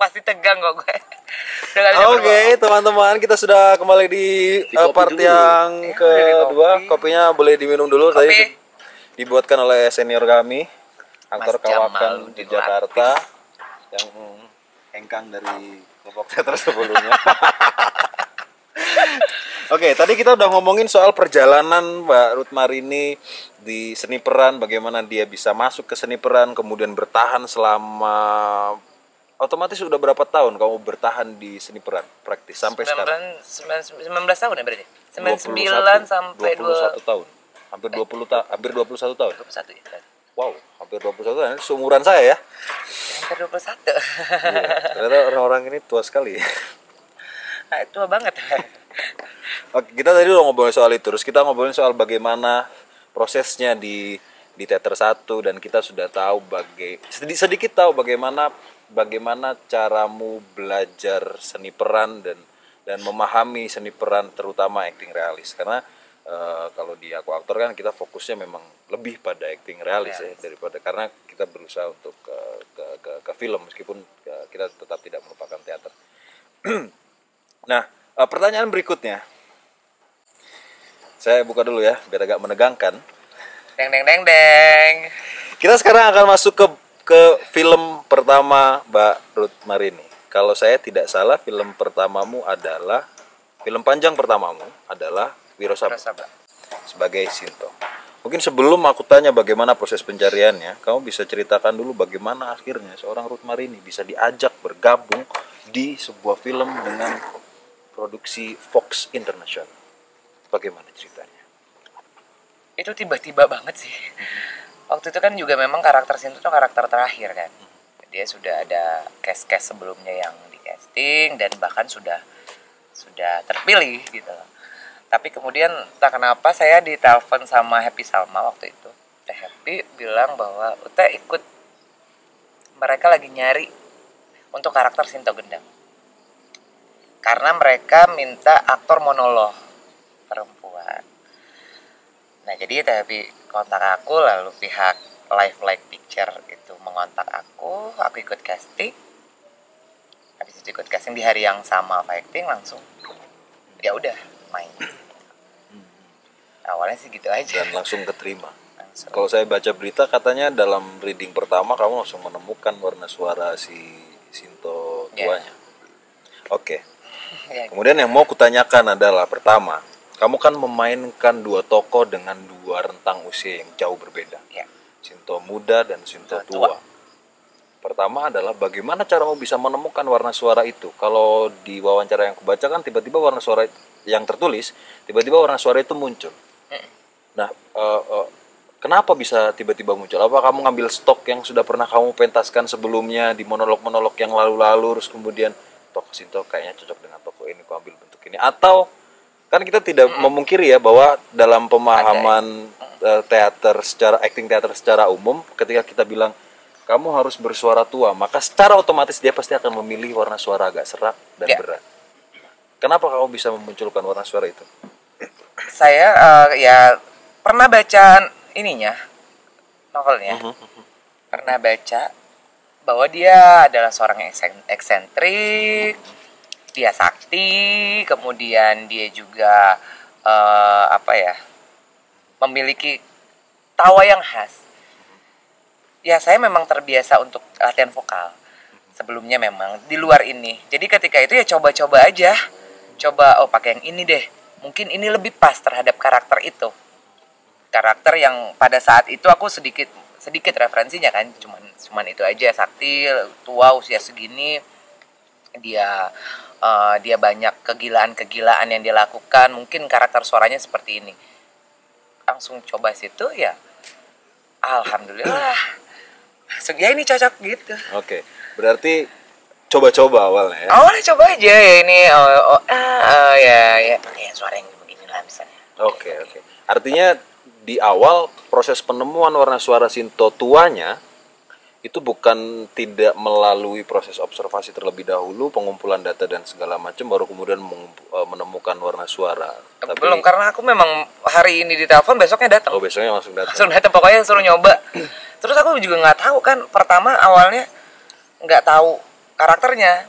Pasti tegang kok gue. Oke, teman-teman, kita sudah kembali di part dulu. yang kedua. Kopi. Kopinya boleh diminum dulu. Kopi. Tadi dibuatkan oleh senior kami, aktor Mas Jamal kawakan di Udin Jakarta, yang hengkang dari kelompok teater sebelumnya. Oke, tadi kita udah ngomongin soal perjalanan Mbak Ruth Marini di seni peran, bagaimana dia bisa masuk ke seni peran, kemudian bertahan selama, otomatis udah berapa tahun kamu bertahan di seni peran praktis sampai sekarang? 19 tahun ya berarti? 21 sampai 21 tahun. Hampir 21 tahun. 21 ya. Wow, hampir 21 tahun. Ini seumuran saya ya. Hampir 21. Iya, ternyata orang-orang ini tua sekali. Nah, tua banget. Oke, kita tadi udah ngobrolin soal itu. Terus kita ngobrolin soal bagaimana prosesnya di teater 1, dan kita sudah tahu sedikit tahu bagaimana caramu belajar seni peran dan memahami seni peran, terutama acting realis. Karena kalau di Aku Aktor kan kita fokusnya memang lebih pada acting realis ya, daripada, karena kita berusaha untuk ke film, meskipun kita tetap tidak melupakan teater. Nah, pertanyaan berikutnya, saya buka dulu ya biar agak menegangkan. Deng deng deng deng. Kita sekarang akan masuk ke film pertama Mbak Ruth Marini. Kalau saya tidak salah, film panjang pertamamu adalah Wiro Sabla sebagai Sinto. Mungkin sebelum aku tanya bagaimana proses pencariannya, kamu bisa ceritakan dulu bagaimana akhirnya seorang Ruth Marini bisa diajak bergabung di sebuah film dengan produksi Fox International. Bagaimana ceritanya? Itu tiba-tiba banget sih. Waktu itu kan juga memang karakter Sinto itu karakter terakhir kan. Dia sudah ada cast sebelumnya yang di casting dan bahkan sudah terpilih gitu. Tapi kemudian tak kenapa saya ditelepon sama Happy Salma waktu itu. Teh Happy bilang bahwa Uta ikut, mereka lagi nyari untuk karakter Sinto Gendang. Karena mereka minta aktor monolog perempuan. Nah, jadi Happy kontak aku, lalu pihak Live Like Picture itu mengontak aku ikut casting. Habis itu ikut casting di hari yang sama acting, langsung ya udah main. Awalnya sih gitu aja. Dan langsung keterima. Langsung. Kalau saya baca berita katanya dalam reading pertama kamu langsung menemukan warna suara si Sinto tuanya. Oke. Ya, Kemudian yang mau kutanyakan adalah, pertama, kamu kan memainkan dua tokoh dengan dua rentang usia yang jauh berbeda. ya. Sinto muda dan Sinto tua. Pertama adalah bagaimana caramu bisa menemukan warna suara itu? Kalau di wawancara yang kubaca kan tiba-tiba warna suara yang tertulis, tiba-tiba warna suara itu muncul. Nah, kenapa bisa tiba-tiba muncul? Apa kamu ngambil stok yang sudah pernah kamu pentaskan sebelumnya di monolog-monolog yang lalu-lalu, terus kemudian tokoh Sinto kayaknya cocok dengan tokoh ini, ku ambil bentuk ini? Atau kan kita tidak memungkiri ya bahwa dalam pemahaman acting teater secara umum, ketika kita bilang kamu harus bersuara tua, maka secara otomatis dia pasti akan memilih warna suara agak serak dan berat. Kenapa kamu bisa memunculkan warna suara itu? Saya ya pernah baca novelnya. Pernah baca bahwa dia adalah seorang yang eksentrik, dia sakti, kemudian dia juga memiliki tawa yang khas. Ya, saya memang terbiasa untuk latihan vokal sebelumnya memang di luar ini. Jadi ketika itu ya coba-coba aja. Coba pakai yang ini deh. Mungkin ini lebih pas terhadap karakter itu. Karakter yang pada saat itu aku sedikit referensinya kan, cuman itu aja, sakti, tua, usia segini. Dia banyak kegilaan yang dia lakukan, mungkin karakter suaranya seperti ini. Langsung coba situ ya. Alhamdulillah. Langsung ya ini cocok gitu. Oke. Berarti coba-coba awalnya ya. Awalnya coba aja ya ini ya suara yang begini lah misalnya. Oke. Artinya di awal proses penemuan warna suara Sinto tuanya itu bukan tidak melalui proses observasi terlebih dahulu, pengumpulan data dan segala macam, baru kemudian menemukan warna suara. Tapi belum, karena aku memang hari ini ditelepon, besoknya datang. Oh, besoknya langsung datang. Langsung datang, pokoknya suruh nyoba. Terus aku juga nggak tahu kan, pertama awalnya nggak tahu karakternya.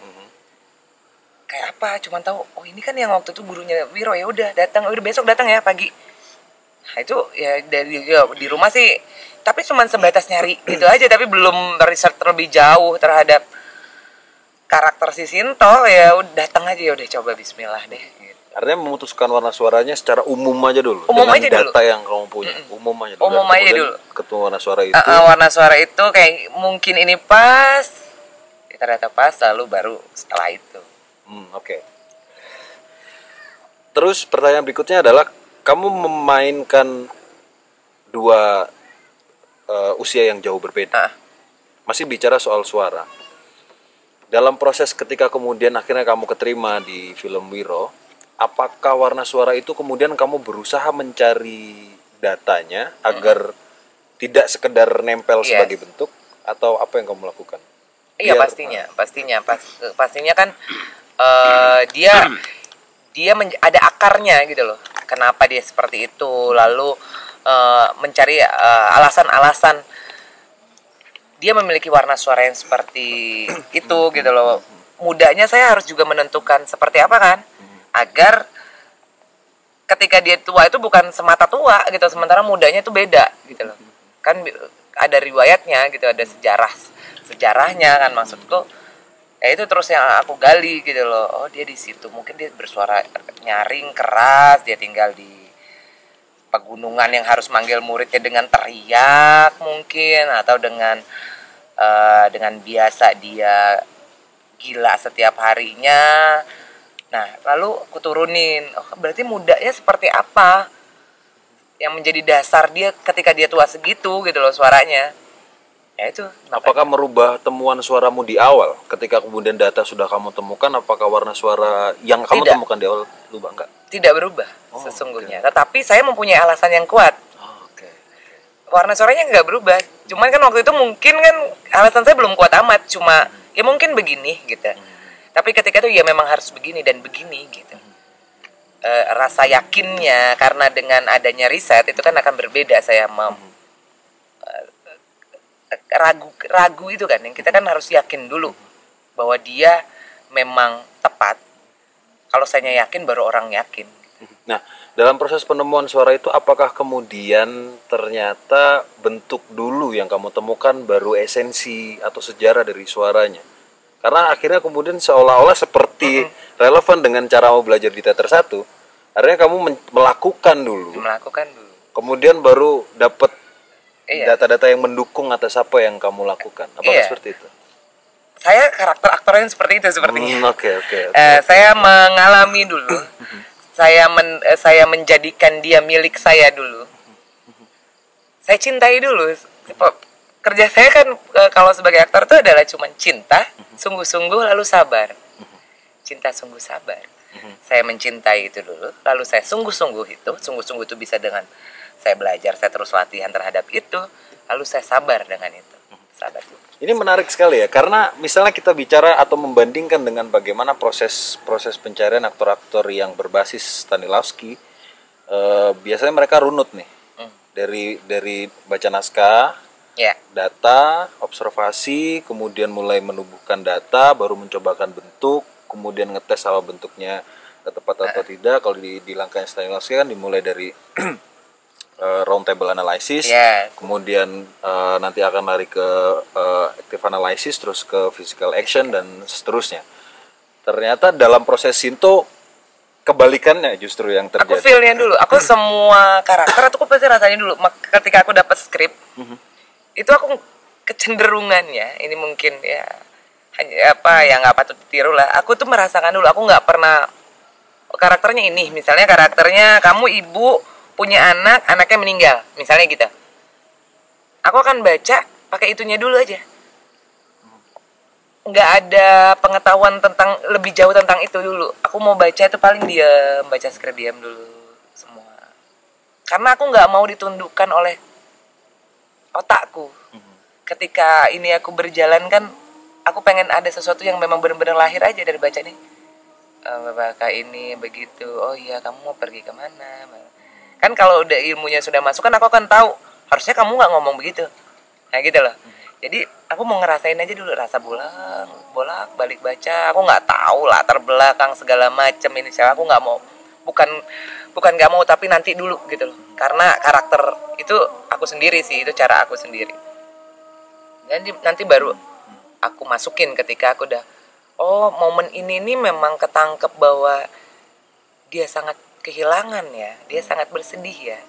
Kayak apa, cuman tahu oh ini kan yang waktu itu gurunya Wiro, ya udah datang, udah besok datang ya pagi. Nah itu ya dari di rumah sih, tapi cuman sebatas nyari gitu aja, tapi belum riset terlebih jauh terhadap karakter si Sinto. Ya udah datang aja, ya udah coba bismillah deh gitu. Artinya memutuskan warna suaranya secara umum aja dulu. Umum dengan aja data dulu. yang kamu punya. Umum aja dulu. Umum Dan aja kemudian dulu. ketemu warna suara itu. Warna suara itu kayak mungkin ini pas, ternyata pas, lalu baru setelah itu. Oke. Terus pertanyaan berikutnya adalah, kamu memainkan dua usia yang jauh berbeda. Masih bicara soal suara. Dalam proses ketika kemudian akhirnya kamu keterima di film Wiro, apakah warna suara itu kemudian kamu berusaha mencari datanya agar tidak sekedar nempel sebagai bentuk, atau apa yang kamu lakukan? Iya, pastinya kan dia ada akarnya gitu loh. Kenapa dia seperti itu? Lalu mencari alasan-alasan dia memiliki warna suara yang seperti itu gitu loh. Mudanya saya harus juga menentukan seperti apa kan, agar ketika dia tua itu bukan semata tua gitu, sementara mudanya itu beda gitu loh. Kan ada riwayatnya gitu, ada sejarahnya kan, maksudku. Ya itu terus yang aku gali gitu loh. Oh dia di situ, mungkin dia bersuara nyaring keras, dia tinggal di pegunungan yang harus manggil muridnya dengan teriak mungkin, atau dengan biasa dia gila setiap harinya. Nah lalu aku turunin, oh berarti mudanya seperti apa yang menjadi dasar dia ketika dia tua segitu gitu loh suaranya. Ya itu. Apakah merubah temuan suaramu di awal ketika kemudian data sudah kamu temukan? Apakah warna suara yang kamu temukan di awal berubah? Enggak? Tidak berubah sesungguhnya. Tetapi saya mempunyai alasan yang kuat. Warna suaranya nggak berubah. Cuman kan waktu itu mungkin kan alasan saya belum kuat amat. Cuma ya mungkin begini gitu. Tapi ketika itu ya memang harus begini dan begini gitu. Rasa yakinnya karena dengan adanya riset itu kan akan berbeda. Saya ragu itu kan, yang kita kan harus yakin dulu bahwa dia memang tepat. Kalau saya yakin baru orang yakin. Nah, dalam proses penemuan suara itu apakah kemudian ternyata bentuk dulu yang kamu temukan baru esensi atau sejarah dari suaranya? Karena akhirnya kemudian seolah-olah seperti relevan dengan cara kamu belajar di teater 1. Akhirnya kamu melakukan dulu. Kemudian baru dapat data-data yang mendukung atas apa yang kamu lakukan. Apakah seperti itu? Saya karakter aktornya seperti itu sepertinya. Oke. Saya mengalami dulu. Saya menjadikan dia milik saya dulu. Saya cintai dulu. Kerja saya kan kalau sebagai aktor itu adalah cuma cinta, sungguh-sungguh, lalu sabar. Cinta sungguh sabar. Saya mencintai itu dulu, lalu saya sungguh-sungguh itu bisa dengan saya belajar, saya terus latihan terhadap itu, lalu saya sabar dengan itu. Sabar. Ini menarik sekali ya, karena misalnya kita bicara atau membandingkan dengan bagaimana proses pencarian aktor-aktor yang berbasis Stanislavski, biasanya mereka runut nih, dari baca naskah, data, observasi, kemudian mulai menubuhkan data, baru mencobakan bentuk, kemudian ngetes sama bentuknya tepat atau tidak. Kalau di langkah Stanislavski kan dimulai dari round table analysis, kemudian nanti akan lari ke active analysis, terus ke physical action dan seterusnya. Ternyata dalam proses Shinto kebalikannya justru yang terjadi. Aku feel-nya dulu, aku semua karakter aku pasti rasain dulu. Ketika aku dapat skrip, itu aku kecenderungannya, ini mungkin ya hanya apa yang nggak patut ditiru lah. Aku tuh merasakan dulu, aku nggak pernah karakternya ini, misalnya karakternya kamu ibu punya anak, anaknya meninggal, misalnya gitu. Aku akan baca pakai itunya dulu aja. Nggak ada pengetahuan tentang lebih jauh tentang itu dulu. Aku mau baca itu paling diam, baca skrip diam dulu semua. Karena aku nggak mau ditundukkan oleh otakku. Ketika ini aku berjalan kan, aku pengen ada sesuatu yang memang benar-benar lahir aja dari baca nih. Bapak ini begitu, oh iya kamu mau pergi kemana? Kan kalau udah ilmunya sudah masuk kan aku akan tahu harusnya kamu nggak ngomong begitu, nah gitu loh. Jadi aku mau ngerasain aja dulu rasa bolak balik baca. Aku nggak tahu latar belakang segala macem ini. Aku nggak mau, bukan nggak mau, tapi nanti dulu gitu loh. Karena karakter itu aku sendiri sih, itu cara aku sendiri. Nanti baru aku masukin ketika aku udah, oh momen ini nih memang ketangkep bahwa dia sangat kehilangan ya, dia sangat bersedih ya.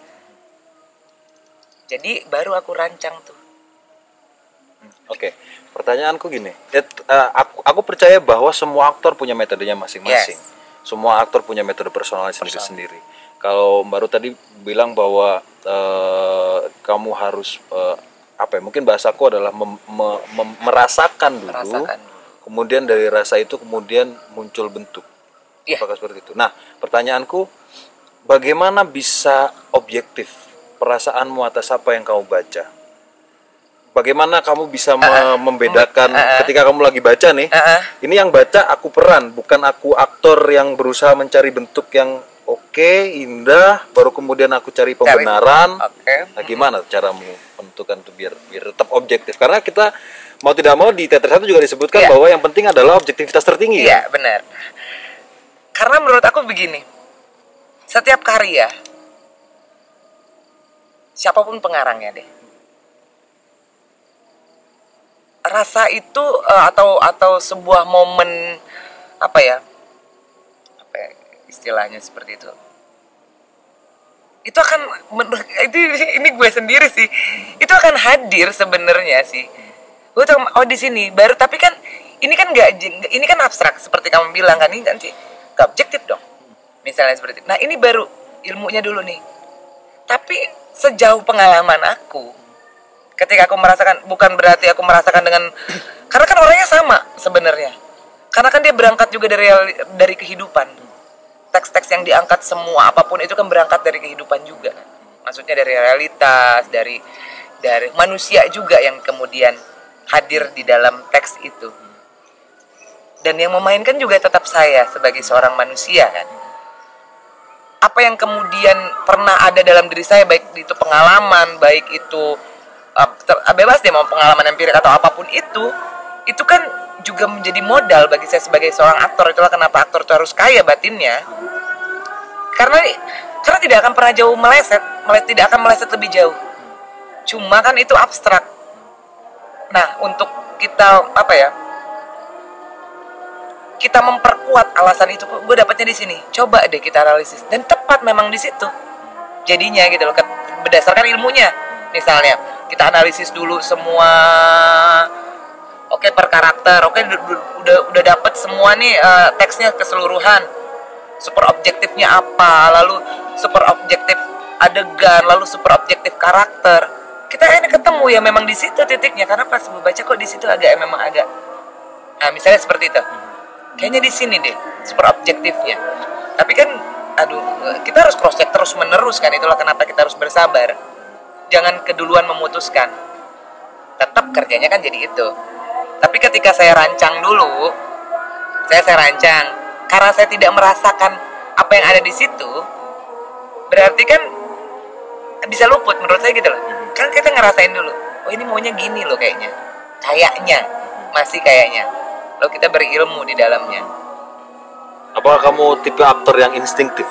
Jadi baru aku rancang tuh. Oke, pertanyaanku gini, aku percaya bahwa semua aktor punya metodenya masing-masing. Yes. Semua aktor punya metode personalnya sendiri-sendiri. Kalau Mbak Ruth tadi bilang bahwa kamu harus mungkin bahasaku adalah merasakan dulu, kemudian dari rasa itu kemudian muncul bentuk. Yeah. Apakah seperti itu? Nah, pertanyaanku, bagaimana bisa objektif perasaanmu atas apa yang kamu baca? Bagaimana kamu bisa membedakan ketika kamu lagi baca nih, ini yang baca aku peran, bukan aku aktor yang berusaha mencari bentuk yang oke, indah, baru kemudian aku cari pembenaran. Nah, gimana caramu menentukan itu biar tetap objektif? Karena kita mau tidak mau di teater 1 juga disebutkan bahwa yang penting adalah objektivitas tertinggi. Iya, benar. Karena menurut aku begini, setiap karya, siapapun pengarangnya deh, rasa itu atau sebuah momen apa ya istilahnya seperti itu akan ini gue sendiri sih, itu akan hadir sebenarnya sih. Gue tuh di sini baru, tapi kan ini kan abstrak seperti kamu bilang kan, ini nanti gak objektif dong misalnya seperti itu. Nah ini baru ilmunya dulu nih, tapi sejauh pengalaman aku ketika aku merasakan, bukan berarti aku merasakan dengan, karena kan orangnya sama sebenarnya, karena kan dia berangkat juga dari kehidupan. Teks-teks yang diangkat semua apapun itu kan berangkat dari kehidupan juga, maksudnya dari realitas, dari manusia juga yang kemudian hadir di dalam teks itu, dan yang memainkan juga tetap saya sebagai seorang manusia kan. Apa yang kemudian pernah ada dalam diri saya, baik itu pengalaman, baik itu bebas deh mau pengalaman empirik atau apapun itu kan juga menjadi modal bagi saya sebagai seorang aktor. Itulah kenapa aktor itu harus kaya batinnya, karena tidak akan pernah jauh tidak akan meleset lebih jauh. Cuma kan itu abstrak. Nah untuk kita kita memperkuat alasan itu, gue dapatnya di sini. Coba deh kita analisis, dan tepat memang di situ jadinya gitu loh, berdasarkan ilmunya. Misalnya kita analisis dulu semua, per karakter, udah dapet semua nih teksnya keseluruhan, super objektifnya apa, lalu super objektif adegan, lalu super objektif karakter. Kita ini ketemu ya memang di situ titiknya, karena pas gue baca kok di situ agak nah misalnya seperti itu, kayaknya di sini deh super objektifnya. Tapi kan kita harus cross check terus menerus kan, itulah kenapa kita harus bersabar, jangan keduluan memutuskan. Tetap kerjanya kan jadi itu. Tapi ketika saya rancang dulu, saya rancang, karena saya tidak merasakan apa yang ada di situ, berarti kan bisa luput menurut saya gitu loh. Kan kita ngerasain dulu, oh ini maunya gini loh kayaknya, masih kayaknya. Lalu kita berilmu di dalamnya. Apakah kamu tipe aktor yang instinktif?